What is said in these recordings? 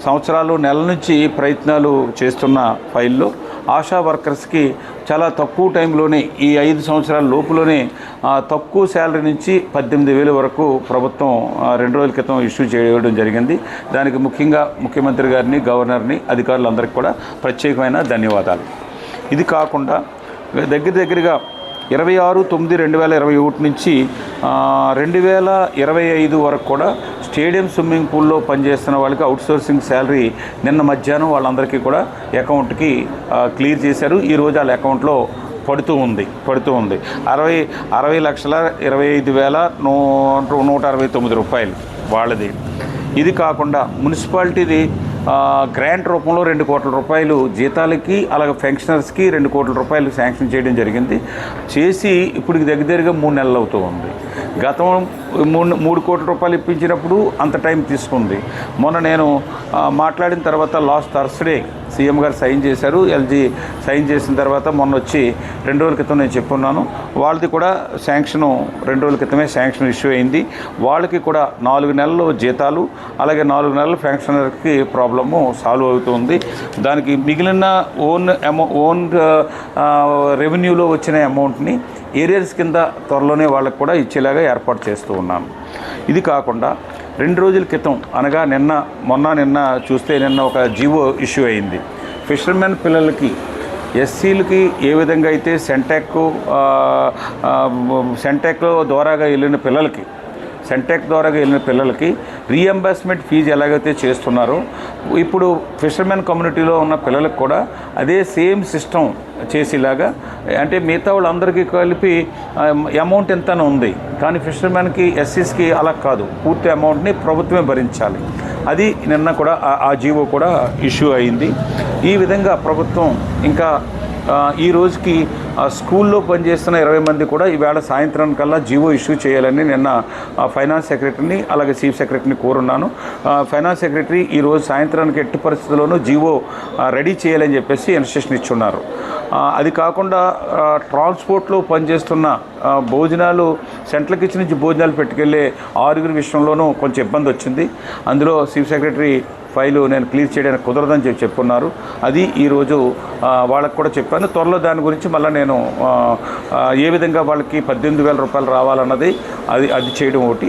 సంవత్సరాలు నెలల నుంచి ప్రయత్నాలు చేస్తున్న ఫైల్లో ఆశా వర్కర్స్కి చాలా తక్కువ టైంలోనే ఈ 5 సంవత్సరాల లోపులోనే తక్కువ శాలరీ నుంచి 18,000 వరకు ప్రభుత్వం 2 రోజుల క్రితం ఇష్యూ చేయడం జరిగింది. దానికి ముఖ్యంగా ముఖ్యమంత్రి గారిని, గవర్నర్ని, అధికారులందరికీ కూడా ప్రత్యేకమైన ధన్యవాదాలు. ఇది కాకుండా దగ్గరగా 26/9/2021 నుంచి 2025 వరకు కూడా స్టేడియం స్విమ్మింగ్ పూల్లో పనిచేస్తున్న వాళ్ళకి అవుట్సోర్సింగ్ శాలరీ నిన్న మధ్యాహ్నం వాళ్ళందరికీ కూడా అకౌంట్కి క్లియర్ చేశారు. ఈరోజు వాళ్ళ అకౌంట్లో పడుతూ ఉంది 60,25,169 రూపాయలు వాళ్ళది. ఇది కాకుండా మున్సిపాలిటీది గ్రాంట్ రూపంలో 2 కోట్ల రూపాయలు జీతాలకి, అలాగే పెన్షనర్స్కి 2 కోట్ల రూపాయలు శాంక్షన్ చేయడం జరిగింది. చేసి ఇప్పుడు దగ్గరగా 3 నెలలు అవుతూ ఉంది. గతం 3 కోట్ల రూపాయలు ఇప్పించినప్పుడు అంత టైం తీసుకుంది. మొన్న నేను మాట్లాడిన తర్వాత లాస్ట్ థర్స్డే సీఎం గారు సైన్ చేశారు. ఎల్జీ సైన్ చేసిన తర్వాత మొన్న వచ్చి 2 రోజుల క్రితం నేను చెప్పున్నాను, వాళ్ళది కూడా శాంక్షన్ 2 రోజుల క్రితమే శాంక్షన్ ఇష్యూ అయింది. వాళ్ళకి కూడా 4 నెలలు జీతాలు, అలాగే 4 నెలలు పెన్షనర్కి ప్రాబ్లము సాల్వ్ అవుతుంది. దానికి మిగిలిన ఓన్ రెవెన్యూలో వచ్చిన అమౌంట్ని ఏరియర్స్ కింద త్వరలోనే వాళ్ళకి కూడా ఇచ్చేలాగా ఏర్పాటు చేస్తూ ఉన్నాను. ఇది కాకుండా 2 రోజుల క్రితం అనగా నిన్న చూస్తే నిన్న ఒక జీవో ఇష్యూ అయింది. ఫిషర్మెన్ పిల్లలకి, ఎస్సీలకి ఏ విధంగా అయితే సెంటెక్ ద్వారాగా వెళ్ళిన పిల్లలకి రీఎంబర్స్మెంట్ ఫీజు ఎలాగైతే చేస్తున్నారో ఇప్పుడు ఫిషర్మెన్ కమ్యూనిటీలో ఉన్న పిల్లలకు కూడా అదే సేమ్ సిస్టమ్ చేసేలాగా, అంటే మిగతా వాళ్ళందరికీ కలిపి అమౌంట్ ఎంతనే ఉంది, కానీ ఫిషర్మెన్కి, ఎస్సీస్కి అలా కాదు, పూర్తి అమౌంట్ని ప్రభుత్వమే భరించాలి. అది నిన్న కూడా ఆ జీవో కూడా ఇష్యూ అయింది. ఈ విధంగా ప్రభుత్వం ఇంకా ఈ రోజుకి స్కూల్లో పనిచేస్తున్న 20 మంది కూడా ఈవేళ సాయంత్రం కల్లా జీవో ఇష్యూ చేయాలని నిన్న ఫైనాన్స్ సెక్రటరీని, అలాగే చీఫ్ సెక్రటరీని కోరున్నాను. ఫైనాన్స్ సెక్రటరీ ఈరోజు సాయంత్రానికి ఎట్టి పరిస్థితుల్లోనూ జీవో రెడీ చేయాలని చెప్పేసి ఇన్స్ట్రక్షన్ ఇచ్చున్నారు. అది కాకుండా ట్రాన్స్పోర్ట్లో పనిచేస్తున్న భోజనాలు, సెంట్రల్ కిచెన్ నుంచి భోజనాలు పెట్టుకెళ్ళే 6 విషయంలోనూ కొంచెం ఇబ్బంది వచ్చింది. అందులో చీఫ్ సెక్రటరీ ఫైలు నేను క్లియర్ చేయడానికి కుదరదని చెప్పున్నారు. అది ఈరోజు వాళ్ళకు కూడా చెప్పాను. త్వరలో దాని గురించి మళ్ళీ నేను ఏ విధంగా వాళ్ళకి 18,000 రూపాయలు రావాలన్నది అది చేయడం ఒకటి.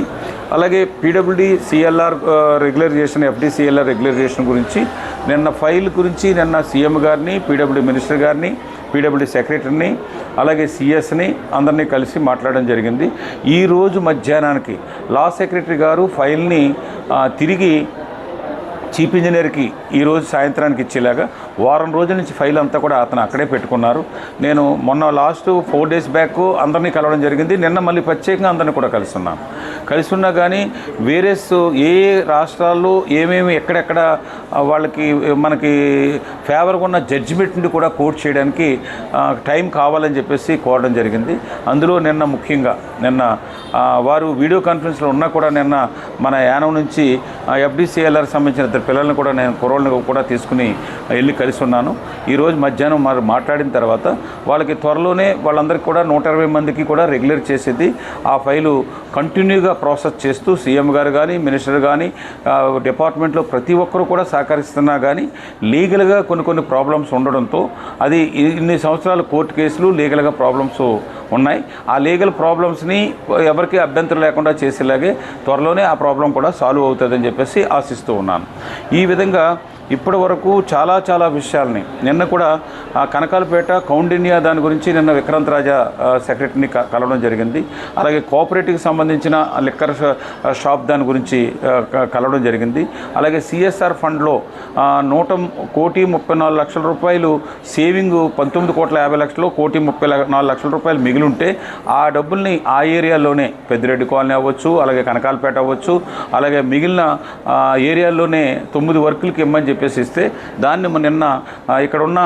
అలాగే పీడబ్ల్యూడీ సిఎల్ఆర్ రెగ్యులరైజేషన్, ఎఫ్డీసీఎల్ఆర్ రెగ్యులరైజేషన్ గురించి నిన్న ఫైల్ గురించి నిన్న సీఎం గారిని, పీడబ్ల్యూడీ మినిస్టర్ గారిని, పీడబ్ల్యూడీ సెక్రటరీని, అలాగే సిఎస్ని అందరినీ కలిసి మాట్లాడడం జరిగింది. ఈరోజు మధ్యాహ్నానికి లా సెక్రటరీ గారు ఫైల్ని తిరిగి చీఫ్ ఇంజనీర్కి ఈరోజు సాయంత్రానికి ఇచ్చేలాగా వారం రోజుల నుంచి ఫైల్ అంతా కూడా అతను అక్కడే పెట్టుకున్నారు. నేను మొన్న లాస్ట్ 4 days బ్యాక్ అందరినీ కలవడం జరిగింది. నిన్న మళ్ళీ ప్రత్యేకంగా అందరినీ కూడా కలిసి ఉన్నా కానీ వేరియస్ ఏ రాష్ట్రాల్లో ఏమేమి ఎక్కడెక్కడ వాళ్ళకి మనకి ఫేవర్గా ఉన్న జడ్జిమెంట్ని కూడా కోర్ట్ చేయడానికి టైం కావాలని చెప్పేసి కోరడం జరిగింది. అందులో నిన్న ముఖ్యంగా వారు వీడియో కాన్ఫరెన్స్లో ఉన్నా కూడా నిన్న మన యానం నుంచి ఎఫ్డీసీఎల్ఆర్ సంబంధించిన 2 పిల్లల్ని కూడా నేను కుర్రోళ్ళని కూడా తీసుకుని వెళ్ళి కలిసి ఉన్నాను. ఈరోజు మధ్యాహ్నం మరి మాట్లాడిన తర్వాత వాళ్ళకి త్వరలోనే వాళ్ళందరికీ కూడా 120 మందికి కూడా రెగ్యులర్ చేసేది ఆ ఫైలు కంటిన్యూగా ప్రాసెస్ చేస్తూ సీఎం గారు కానీ, మినిస్టర్ కానీ, డిపార్ట్మెంట్లో ప్రతి ఒక్కరూ కూడా సహకరిస్తున్నా కానీ లీగల్గా కొన్ని ప్రాబ్లమ్స్ ఉండడంతో అది ఇన్ని సంవత్సరాలు కోర్టు కేసులు లీగల్గా ప్రాబ్లమ్స్ ఉన్నాయి. ఆ లీగల్ ప్రాబ్లమ్స్ని ఎవరికి అభ్యంతరం లేకుండా చేసేలాగే త్వరలోనే ఆ ప్రాబ్లం కూడా సాల్వ్ అవుతుందని చెప్పేసి ఆశిస్తూ ఉన్నాను. ఈ విధంగా ఇప్పటి వరకు చాలా విషయాల్ని నిన్న కూడా కనకాలపేట కౌండిన్యా దాని గురించి నిన్న విక్రాంత్ రాజా సెక్రటరీని కలవడం జరిగింది. అలాగే కోఆపరేటివ్కి సంబంధించిన లిక్కర్ షాప్ దాని గురించి కలవడం జరిగింది. అలాగే సిఎస్ఆర్ ఫండ్లో 1,34,00,000 రూపాయలు సేవింగ్ 19,50,00,000 1,34,00,000 రూపాయలు మిగిలి ఉంటే ఆ డబ్బుల్ని ఆ ఏరియాలోనే పెద్దిరెడ్డి కాలనీ అవ్వచ్చు, అలాగే కనకాలపేట అవ్వచ్చు, అలాగే మిగిలిన ఏరియాల్లోనే 9 వర్కులకి ఇమ్మని చెప్పేసి ఇస్తే దాన్ని నిన్న ఇక్కడ ఉన్న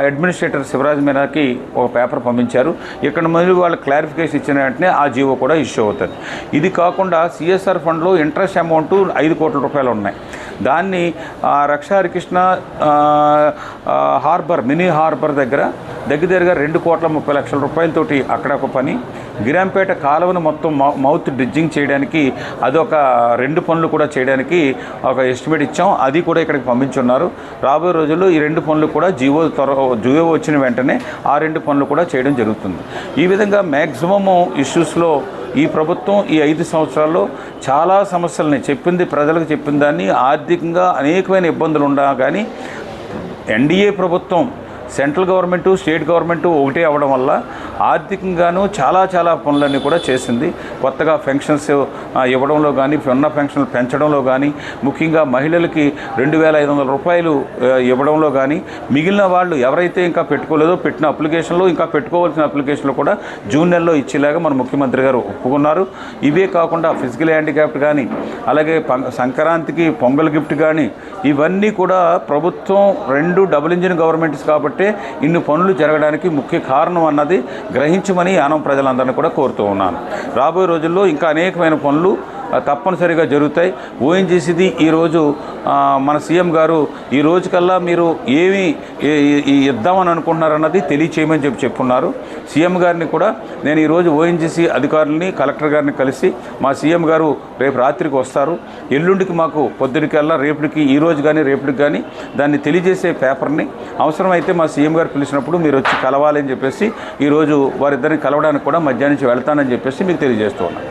అడ్మినిస్ట్రేటర్ శివరాజ్ మీనాకి ఒక పేపర్ పంపించారు. ఇక్కడ మళ్ళీ వాళ్ళు క్లారిఫికేషన్ ఇచ్చిన వెంటనే ఆ జీవో కూడా ఇష్యూ అవుతుంది. ఇది కాకుండా సిఎస్ఆర్ ఫండ్లో ఇంట్రెస్ట్ అమౌంట్ 5 కోట్ల రూపాయలు ఉన్నాయి. దాన్ని రక్షా హరికృష్ణ హార్బర్, మినీ హార్బర్ దగ్గర దగ్గరగా 2,30,00,000 రూపాయలతోటి అక్కడ ఒక పని, గిరాంపేట కాలువను మొత్తం మౌత్ డ్రిడ్జింగ్ చేయడానికి అదొక 2 పనులు కూడా చేయడానికి ఒక ఎస్టిమేట్ ఇచ్చాం. అది కూడా ఇక్కడికి పంపించున్నారు. రాబోయే రోజుల్లో ఈ 2 పనులు కూడా జియో వచ్చిన వెంటనే ఆ 2 పనులు కూడా చేయడం జరుగుతుంది. ఈ విధంగా మ్యాక్సిమము ఇష్యూస్లో ఈ ప్రభుత్వం ఈ 5 సంవత్సరాల్లో చాలా సమస్యలని ప్రజలకు చెప్పిన దాన్ని ఆర్థికంగా అనేకమైన ఇబ్బందులు ఉండగా కానీ ఎన్డీఏ ప్రభుత్వం సెంట్రల్ గవర్నమెంటు స్టేట్ గవర్నమెంటు ఒకటే అవ్వడం వల్ల ఆర్థికంగాను చాలా పనులన్నీ కూడా చేసింది. కొత్తగా పెన్షన్స్ ఇవ్వడంలో కానీ, ఉన్న పెన్షన్లు పెంచడంలో కానీ, ముఖ్యంగా మహిళలకి 2,500 రూపాయలు ఇవ్వడంలో కానీ, మిగిలిన వాళ్ళు ఎవరైతే ఇంకా పెట్టుకోలేదో పెట్టిన అప్లికేషన్లు, ఇంకా పెట్టుకోవాల్సిన అప్లికేషన్లు కూడా జూన్ నెలలో ఇచ్చేలాగా మన ముఖ్యమంత్రి గారు ఒప్పుకున్నారు. ఇవే కాకుండా ఫిజికల్ హ్యాండిక్యాప్ట్ కానీ, అలాగే సంక్రాంతికి పొంగల్ గిఫ్ట్ కానీ, ఇవన్నీ కూడా ప్రభుత్వం 2 డబుల్ ఇంజిన్ గవర్నమెంట్స్ కాబట్టి ఇన్ని పనులు జరగడానికి ముఖ్య కారణం అన్నది గ్రహించమని యానం ప్రజలందరినీ కూడా కోరుతూ ఉన్నాను. రాబోయే రోజుల్లో ఇంకా అనేకమైన పనులు తప్పనిసరిగా జరుగుతాయి. ఓఎన్జీసీది ఈరోజు మన సీఎం గారు ఈ రోజుకల్లా మీరు ఏమి ఇద్దామని అనుకుంటున్నారన్నది తెలియచేయమని చెప్పున్నారు. సీఎం గారిని కూడా నేను ఈరోజు ఓఎన్జీసీ అధికారులని, కలెక్టర్ గారిని కలిసి మా సీఎం గారు రేపు రాత్రికి వస్తారు, ఎల్లుండికి మాకు పొద్దునికల్లా రేపటికి ఈ రోజు కానీ రేపటికి కానీ దాన్ని తెలియజేసే పేపర్ని అవసరమైతే మా సీఎం గారు పిలిచినప్పుడు మీరు వచ్చి కలవాలని చెప్పేసి ఈరోజు వారిద్దరిని కలవడానికి కూడా మధ్యాహ్నం నుంచి వెళ్తానని చెప్పేసి మీకు తెలియజేస్తూ ఉన్నాను.